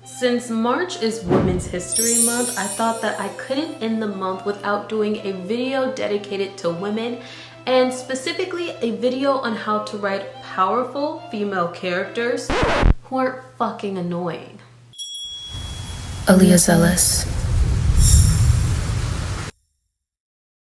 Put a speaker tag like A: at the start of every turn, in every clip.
A: Since March is Women's History Month, I thought that I couldn't end the month without doing a video dedicated to women, and specifically a video on how to write powerful female characters who aren't fucking annoying.
B: Aaliyah Zealous.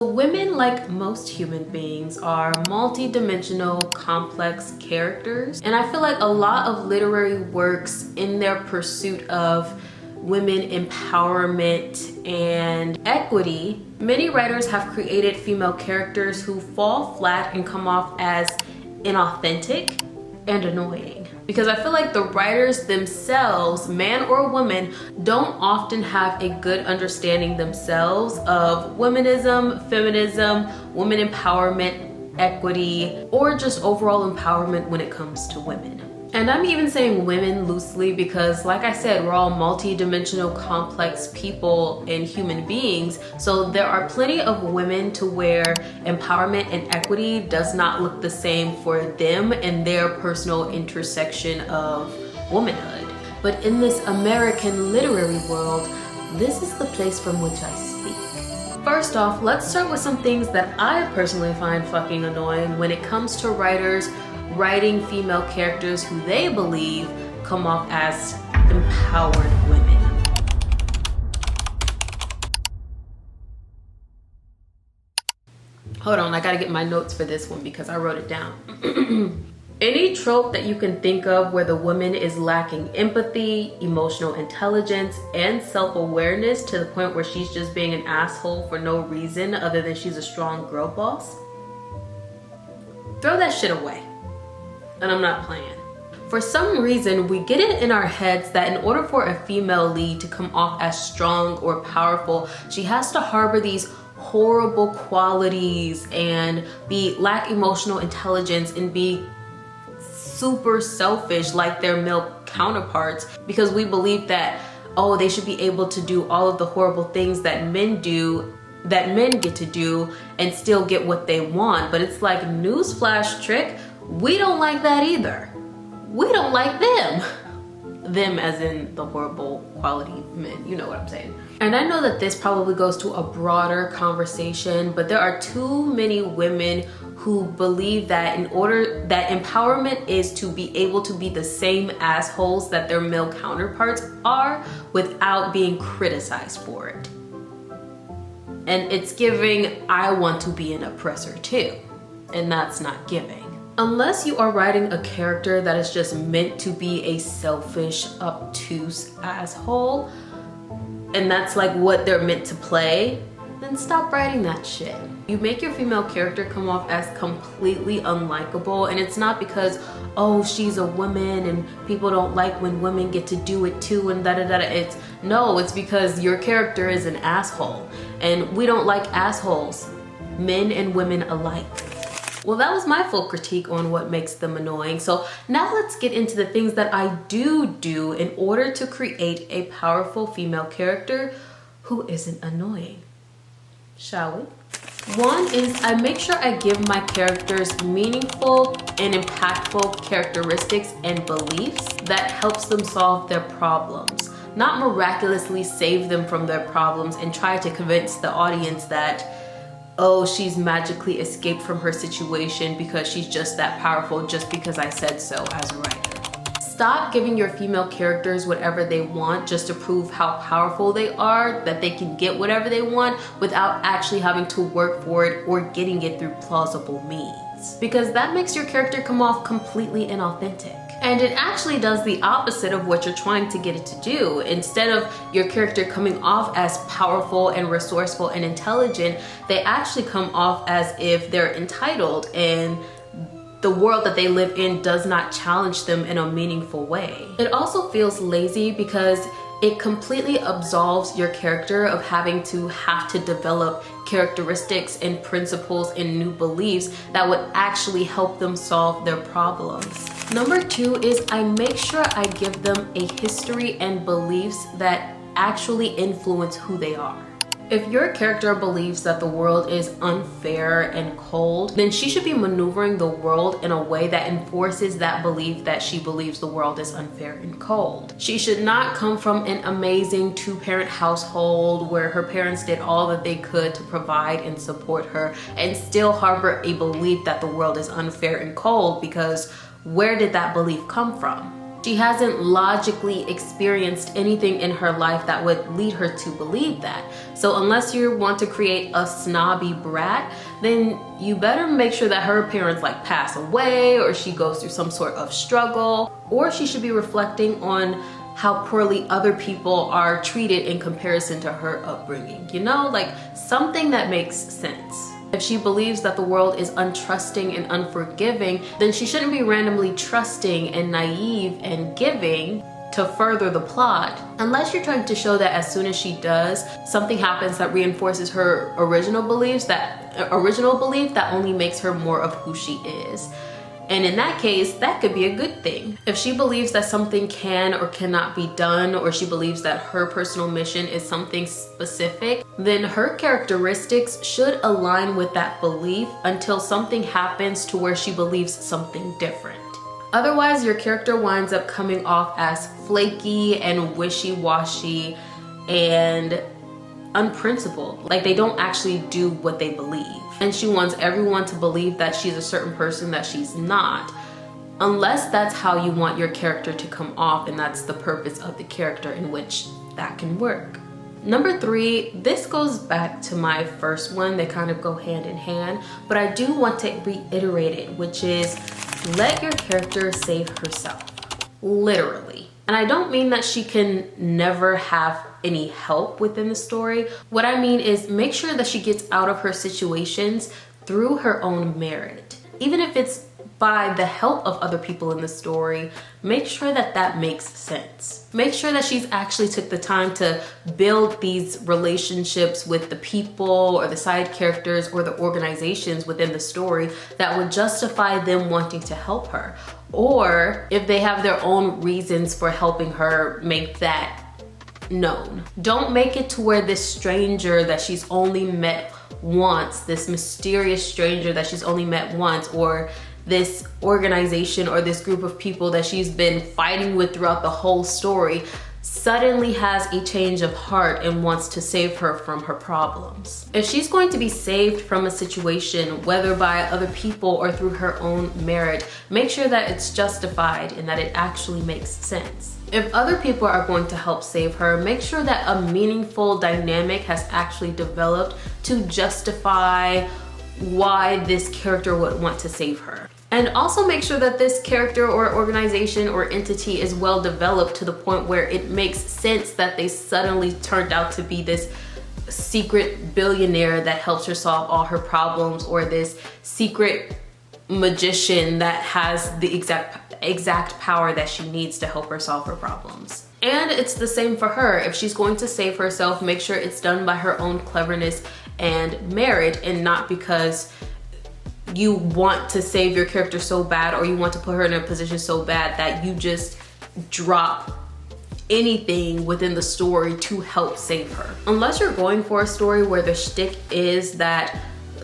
A: Women, like most human beings, are multi-dimensional, complex characters, and I feel like a lot of literary works in their pursuit of women empowerment and equity, many writers have created female characters who fall flat and come off as inauthentic and annoying. Because I feel like the writers themselves, man or woman, don't often have a good understanding themselves of womanism, feminism, women empowerment, equity, or just overall empowerment when it comes to women. And I'm even saying women loosely because, like I said, we're all multi-dimensional, complex people and human beings. So there are plenty of women to where empowerment and equity does not look the same for them and their personal intersection of womanhood. But in this American literary world, this is the place from which I speak. First off, let's start with some things that I personally find fucking annoying when it comes to writers writing female characters who they believe come off as empowered women. Hold on, I gotta get my notes for this one because I wrote it down. Any trope that you can think of where the woman is lacking empathy, emotional intelligence, and self-awareness to the point where she's just being an asshole for no reason other than she's a strong girl boss, throw that shit away. And I'm not playing. For some reason, we get it in our heads that in order for a female lead to come off as strong or powerful, she has to harbor these horrible qualities and lack emotional intelligence and be super selfish like their male counterparts, because we believe that, oh, they should be able to do all of the horrible things that men do, that men get to do, and still get what they want. But it's like, newsflash trick, we don't like that either. We don't like them. Them as in the horrible quality men, you know what I'm saying. And I know that this probably goes to a broader conversation, but there are too many women who believe that in order that empowerment is to be able to be the same assholes that their male counterparts are without being criticized for it. And it's giving, I want to be an oppressor too. And that's not giving. Unless you are writing a character that is just meant to be a selfish, obtuse asshole, and that's like what they're meant to play, then stop writing that shit. You make your female character come off as completely unlikable, and it's not because, oh, she's a woman and people don't like when women get to do it too and da-da-da-da. It's because your character is an asshole, and we don't like assholes, men and women alike. Well, that was my full critique on what makes them annoying. So now let's get into the things that I do in order to create a powerful female character who isn't annoying. Shall we? One is I make sure I give my characters meaningful and impactful characteristics and beliefs that helps them solve their problems. Not miraculously save them from their problems and try to convince the audience that, oh, she's magically escaped from her situation because she's just that powerful just because I said so as a writer. Stop giving your female characters whatever they want just to prove how powerful they are, that they can get whatever they want without actually having to work for it or getting it through plausible means. Because that makes your character come off completely inauthentic. And it actually does the opposite of what you're trying to get it to do. Instead of your character coming off as powerful and resourceful and intelligent, they actually come off as if they're entitled and the world that they live in does not challenge them in a meaningful way. It also feels lazy because it completely absolves your character of having to develop characteristics and principles and new beliefs that would actually help them solve their problems. Number two is I make sure I give them a history and beliefs that actually influence who they are. If your character believes that the world is unfair and cold, then she should be maneuvering the world in a way that enforces that belief that she believes the world is unfair and cold. She should not come from an amazing two-parent household where her parents did all that they could to provide and support her and still harbor a belief that the world is unfair and cold, because where did that belief come from? She hasn't logically experienced anything in her life that would lead her to believe that. So unless you want to create a snobby brat, then you better make sure that her parents like pass away, or she goes through some sort of struggle, or she should be reflecting on how poorly other people are treated in comparison to her upbringing. You know, like something that makes sense. If she believes that the world is untrusting and unforgiving, then she shouldn't be randomly trusting and naive and giving to further the plot, unless you're trying to show that as soon as she does, something happens that reinforces her original belief that only makes her more of who she is. And in that case, that could be a good thing. If she believes that something can or cannot be done, or she believes that her personal mission is something specific, then her characteristics should align with that belief until something happens to where she believes something different. Otherwise, your character winds up coming off as flaky and wishy-washy and unprincipled. Like they don't actually do what they believe. And she wants everyone to believe that she's a certain person that she's not. Unless that's how you want your character to come off, and that's the purpose of the character, in which that can work. Number 3, this goes back to my first one. They kind of go hand in hand, but I do want to reiterate it, which is let your character save herself. Literally. And I don't mean that she can never have any help within the story. What I mean is make sure that she gets out of her situations through her own merit. Even if it's by the help of other people in the story, make sure that that makes sense. Make sure that she's actually took the time to build these relationships with the people or the side characters or the organizations within the story that would justify them wanting to help her. Or if they have their own reasons for helping her, make that known. Don't make it to where this stranger that she's only met once, this mysterious stranger that she's only met once, or this organization or this group of people that she's been fighting with throughout the whole story, suddenly has a change of heart and wants to save her from her problems. If she's going to be saved from a situation, whether by other people or through her own merit, make sure that it's justified and that it actually makes sense. If other people are going to help save her, make sure that a meaningful dynamic has actually developed to justify why this character would want to save her. And also make sure that this character or organization or entity is well developed to the point where it makes sense that they suddenly turned out to be this secret billionaire that helps her solve all her problems, or this secret magician that has the exact power that she needs to help her solve her problems. And it's the same for her. If she's going to save herself, make sure it's done by her own cleverness and merit, and not because you want to save your character so bad, or you want to put her in a position so bad that you just drop anything within the story to help save her. Unless you're going for a story where the shtick is that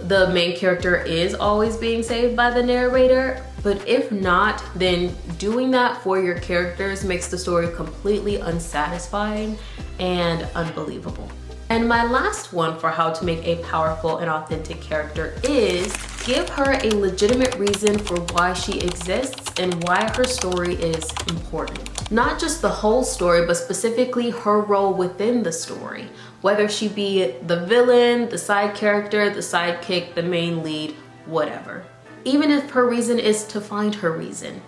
A: the main character is always being saved by the narrator, but if not, then doing that for your characters makes the story completely unsatisfying and unbelievable. And my last one for how to make a powerful and authentic character is give her a legitimate reason for why she exists and why her story is important. Not just the whole story, but specifically her role within the story. Whether she be the villain, the side character, the sidekick, the main lead, whatever. Even if her reason is to find her reason,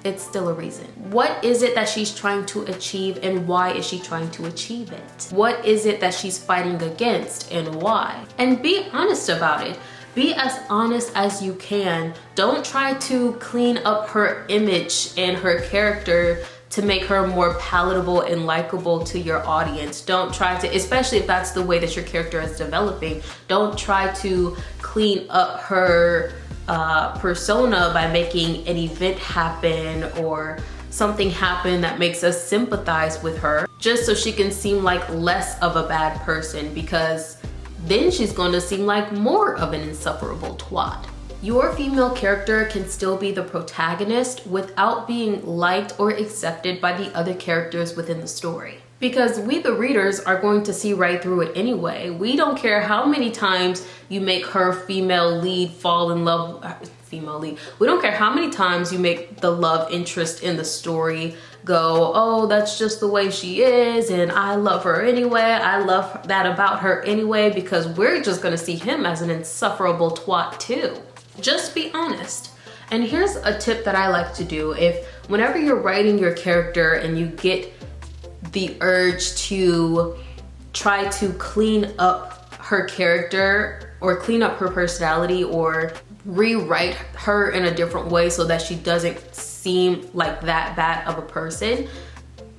A: it's still a reason. What is it that she's trying to achieve, and why is she trying to achieve it? What is it that she's fighting against, and why? And be honest about it. Be as honest as you can. Don't try to clean up her image and her character to make her more palatable and likable to your audience. Don't try to, especially if that's the way that your character is developing, don't try to clean up her persona by making an event happen or something happen that makes us sympathize with her, just so she can seem like less of a bad person, because then she's going to seem like more of an insufferable twat. Your female character can still be the protagonist without being liked or accepted by the other characters within the story. Because we, the readers, are going to see right through it anyway. We don't care how many times you make her female lead fall in love, female lead. We don't care how many times you make the love interest in the story go, oh, that's just the way she is, and I love her anyway. I love that about her anyway, because we're just gonna see him as an insufferable twat too. Just be honest. And here's a tip that I like to do. Whenever you're writing your character and you get the urge to try to clean up her character or clean up her personality or rewrite her in a different way so that she doesn't seem like that bad of a person,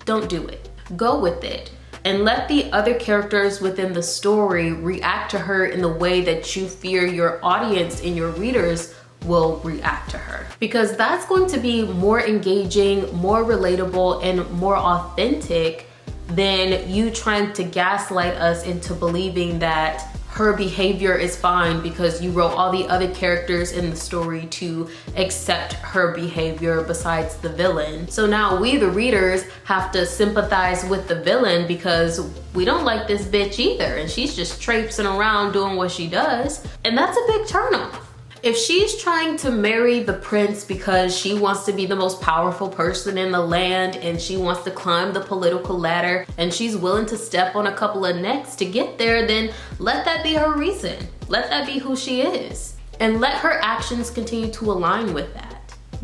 A: don't do it. Go with it and let the other characters within the story react to her in the way that you fear your audience and your readers will react to her, because that's going to be more engaging, more relatable, and more authentic than you trying to gaslight us into believing that her behavior is fine because you wrote all the other characters in the story to accept her behavior besides the villain. So now we, the readers, have to sympathize with the villain because we don't like this bitch either, and she's just traipsing around doing what she does, and that's a big turnoff. If she's trying to marry the prince because she wants to be the most powerful person in the land and she wants to climb the political ladder and she's willing to step on a couple of necks to get there, then let that be her reason. Let that be who she is. And let her actions continue to align with that.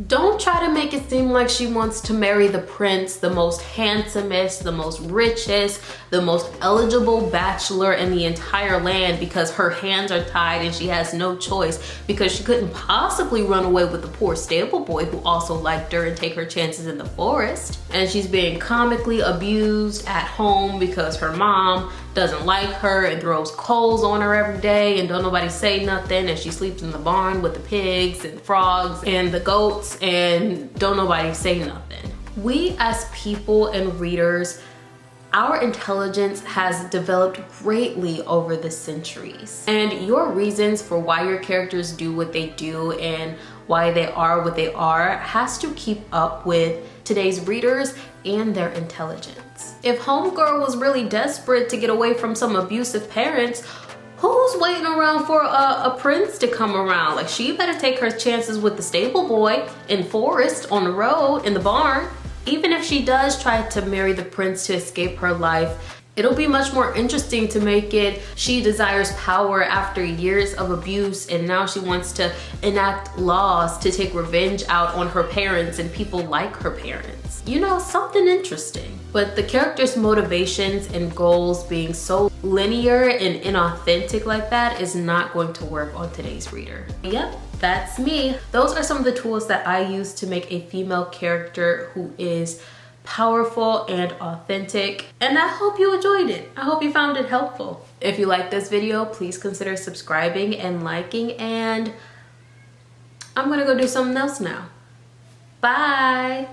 A: Don't try to make it seem like she wants to marry the prince, the most handsomest, the most richest, the most eligible bachelor in the entire land, because her hands are tied and she has no choice, because she couldn't possibly run away with the poor stable boy who also liked her and take her chances in the forest. And she's being comically abused at home because her mom doesn't like her and throws coals on her every day and don't nobody say nothing, and she sleeps in the barn with the pigs and frogs and the goats and don't nobody say nothing. We as people and readers, our intelligence has developed greatly over the centuries, and your reasons for why your characters do what they do and why they are what they are has to keep up with today's readers and their intelligence. If homegirl was really desperate to get away from some abusive parents, who's waiting around for a prince to come around? Like, she better take her chances with the stable boy in forest, on the road, in the barn. Even if she does try to marry the prince to escape her life, it'll be much more interesting to make it she desires power after years of abuse, and now she wants to enact laws to take revenge out on her parents and people like her parents. You know, something interesting. But the character's motivations and goals being so linear and inauthentic like that is not going to work on today's reader. Yep, that's me. Those are some of the tools that I use to make a female character who is powerful and authentic, and I hope you enjoyed it. I hope you found it helpful. If you like this video, please consider subscribing and liking, and I'm gonna go do something else now. Bye.